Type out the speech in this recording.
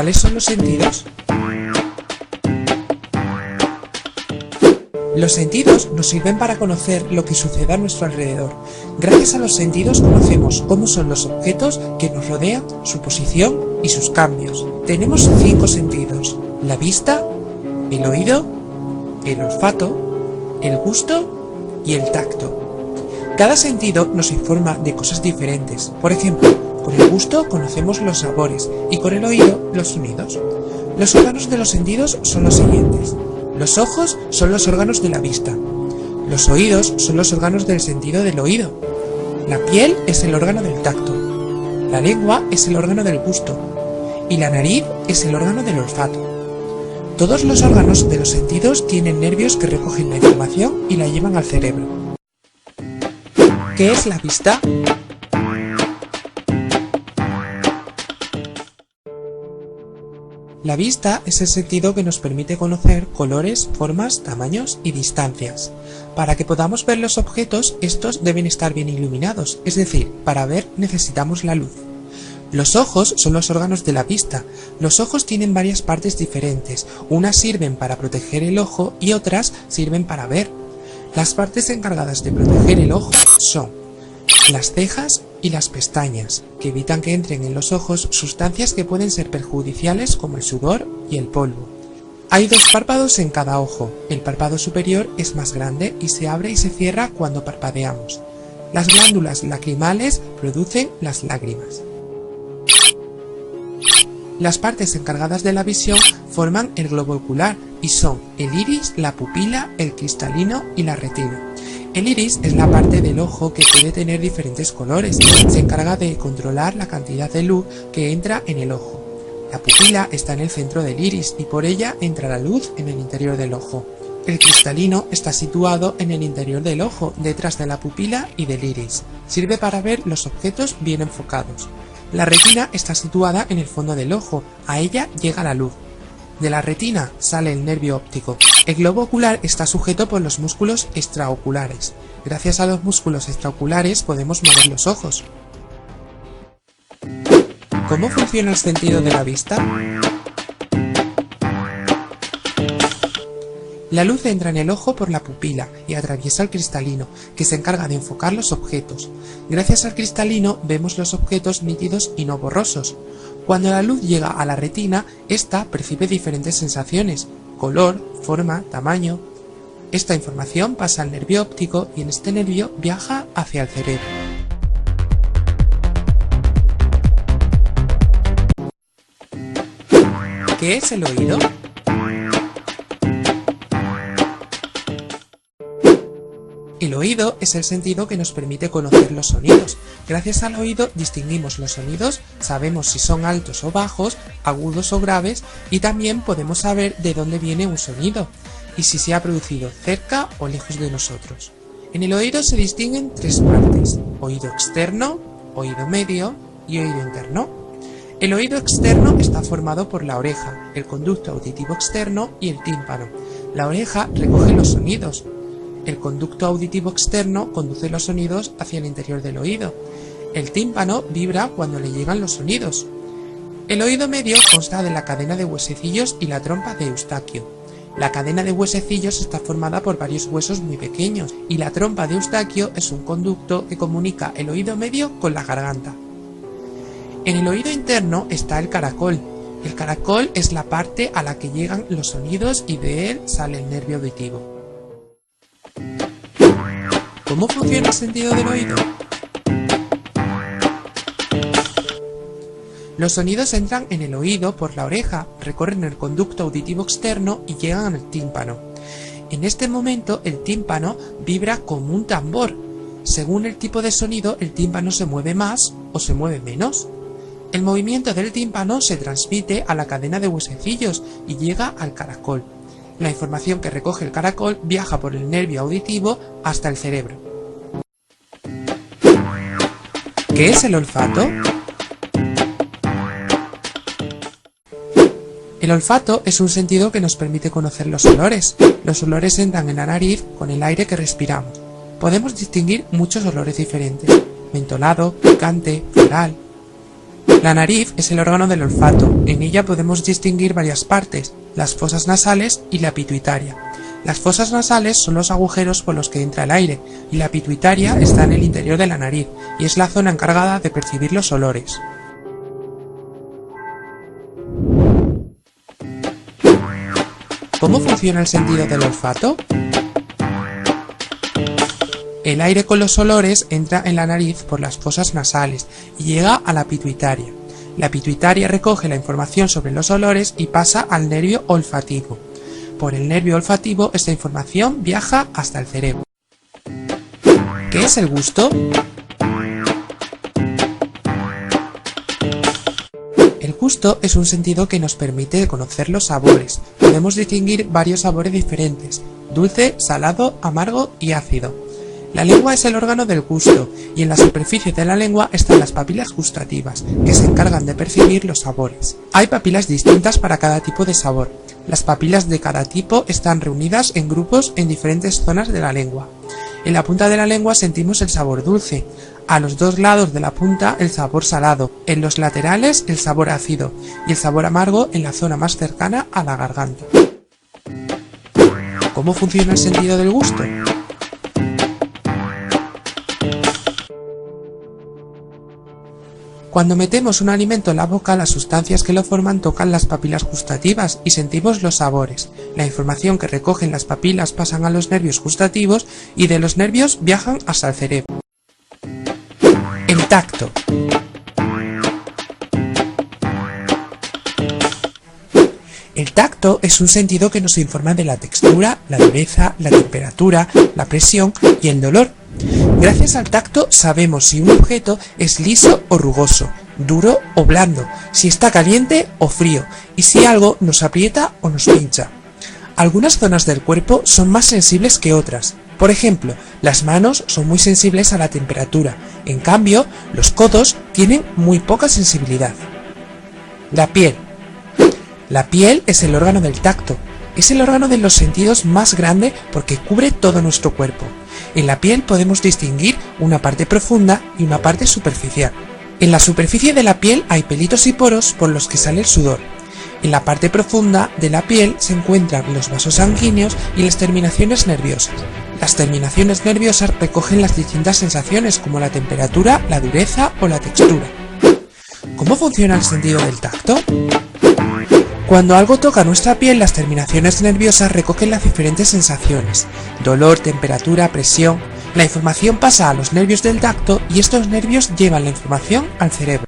¿Cuáles son los sentidos? Los sentidos nos sirven para conocer lo que sucede a nuestro alrededor. Gracias a los sentidos conocemos cómo son los objetos que nos rodean, su posición y sus cambios. Tenemos 5 sentidos: la vista, el oído, el olfato, el gusto y el tacto. Cada sentido nos informa de cosas diferentes. Por ejemplo, con el gusto conocemos los sabores y con el oído los sonidos. Los órganos de los sentidos son los siguientes. Los ojos son los órganos de la vista. Los oídos son los órganos del sentido del oído. La piel es el órgano del tacto. La lengua es el órgano del gusto. Y la nariz es el órgano del olfato. Todos los órganos de los sentidos tienen nervios que recogen la información y la llevan al cerebro. ¿Qué es la vista? La vista es el sentido que nos permite conocer colores, formas, tamaños y distancias. Para que podamos ver los objetos, estos deben estar bien iluminados, es decir, para ver necesitamos la luz. Los ojos son los órganos de la vista. Los ojos tienen varias partes diferentes, unas sirven para proteger el ojo y otras sirven para ver. Las partes encargadas de proteger el ojo son las cejas y las pestañas, que evitan que entren en los ojos sustancias que pueden ser perjudiciales como el sudor y el polvo. Hay 2 párpados en cada ojo. El párpado superior es más grande y se abre y se cierra cuando parpadeamos. Las glándulas lacrimales producen las lágrimas. Las partes encargadas de la visión forman el globo ocular y son el iris, la pupila, el cristalino y la retina. El iris es la parte del ojo que puede tener diferentes colores. Se encarga de controlar la cantidad de luz que entra en el ojo. La pupila está en el centro del iris y por ella entra la luz en el interior del ojo. El cristalino está situado en el interior del ojo, detrás de la pupila y del iris. Sirve para ver los objetos bien enfocados. La retina está situada en el fondo del ojo. A ella llega la luz. De la retina sale el nervio óptico. El globo ocular está sujeto por los músculos extraoculares. Gracias a los músculos extraoculares podemos mover los ojos. ¿Cómo funciona el sentido de la vista? La luz entra en el ojo por la pupila y atraviesa el cristalino, que se encarga de enfocar los objetos. Gracias al cristalino vemos los objetos nítidos y no borrosos. Cuando la luz llega a la retina, ésta percibe diferentes sensaciones: color, forma, tamaño. Esta información pasa al nervio óptico y en este nervio viaja hacia el cerebro. ¿Qué es el oído? El oído es el sentido que nos permite conocer los sonidos. Gracias al oído distinguimos los sonidos, sabemos si son altos o bajos, agudos o graves, y también podemos saber de dónde viene un sonido y si se ha producido cerca o lejos de nosotros. En el oído se distinguen 3 partes: oído externo, oído medio y oído interno. El oído externo está formado por la oreja, el conducto auditivo externo y el tímpano. La oreja recoge los sonidos. El conducto auditivo externo conduce los sonidos hacia el interior del oído. El tímpano vibra cuando le llegan los sonidos. El oído medio consta de la cadena de huesecillos y la trompa de Eustaquio. La cadena de huesecillos está formada por varios huesos muy pequeños y la trompa de Eustaquio es un conducto que comunica el oído medio con la garganta. En el oído interno está el caracol. El caracol es la parte a la que llegan los sonidos y de él sale el nervio auditivo. ¿Cómo funciona el sentido del oído? Los sonidos entran en el oído por la oreja, recorren el conducto auditivo externo y llegan al tímpano. En este momento el tímpano vibra como un tambor. Según el tipo de sonido, el tímpano se mueve más o se mueve menos. El movimiento del tímpano se transmite a la cadena de huesecillos y llega al caracol. La información que recoge el caracol viaja por el nervio auditivo hasta el cerebro. ¿Qué es el olfato? El olfato es un sentido que nos permite conocer los olores. Los olores entran en la nariz con el aire que respiramos. Podemos distinguir muchos olores diferentes: mentolado, picante, floral. La nariz es el órgano del olfato. En ella podemos distinguir varias partes, las fosas nasales y la pituitaria. Las fosas nasales son los agujeros por los que entra el aire, y la pituitaria está en el interior de la nariz, y es la zona encargada de percibir los olores. ¿Cómo funciona el sentido del olfato? El aire con los olores entra en la nariz por las fosas nasales y llega a la pituitaria. La pituitaria recoge la información sobre los olores y pasa al nervio olfativo. Por el nervio olfativo esta información viaja hasta el cerebro. ¿Qué es el gusto? El gusto es un sentido que nos permite conocer los sabores. Podemos distinguir varios sabores diferentes: dulce, salado, amargo y ácido. La lengua es el órgano del gusto, y en la superficie de la lengua están las papilas gustativas, que se encargan de percibir los sabores. Hay papilas distintas para cada tipo de sabor. Las papilas de cada tipo están reunidas en grupos en diferentes zonas de la lengua. En la punta de la lengua sentimos el sabor dulce, a los dos lados de la punta el sabor salado, en los laterales el sabor ácido, y el sabor amargo en la zona más cercana a la garganta. ¿Cómo funciona el sentido del gusto? Cuando metemos un alimento en la boca, las sustancias que lo forman tocan las papilas gustativas y sentimos los sabores. La información que recogen las papilas pasan a los nervios gustativos y de los nervios viajan hasta el cerebro. El tacto. El tacto es un sentido que nos informa de la textura, la dureza, la temperatura, la presión y el dolor. Gracias al tacto sabemos si un objeto es liso o rugoso, duro o blando, si está caliente o frío y si algo nos aprieta o nos pincha. Algunas zonas del cuerpo son más sensibles que otras. Por ejemplo, las manos son muy sensibles a la temperatura, en cambio, los codos tienen muy poca sensibilidad. La piel. La piel es el órgano del tacto. Es el órgano de los sentidos más grande porque cubre todo nuestro cuerpo. En la piel podemos distinguir una parte profunda y una parte superficial. En la superficie de la piel hay pelitos y poros por los que sale el sudor. En la parte profunda de la piel se encuentran los vasos sanguíneos y las terminaciones nerviosas. Las terminaciones nerviosas recogen las distintas sensaciones como la temperatura, la dureza o la textura. ¿Cómo funciona el sentido del tacto? Cuando algo toca nuestra piel, las terminaciones nerviosas recogen las diferentes sensaciones: dolor, temperatura, presión. La información pasa a los nervios del tacto y estos nervios llevan la información al cerebro.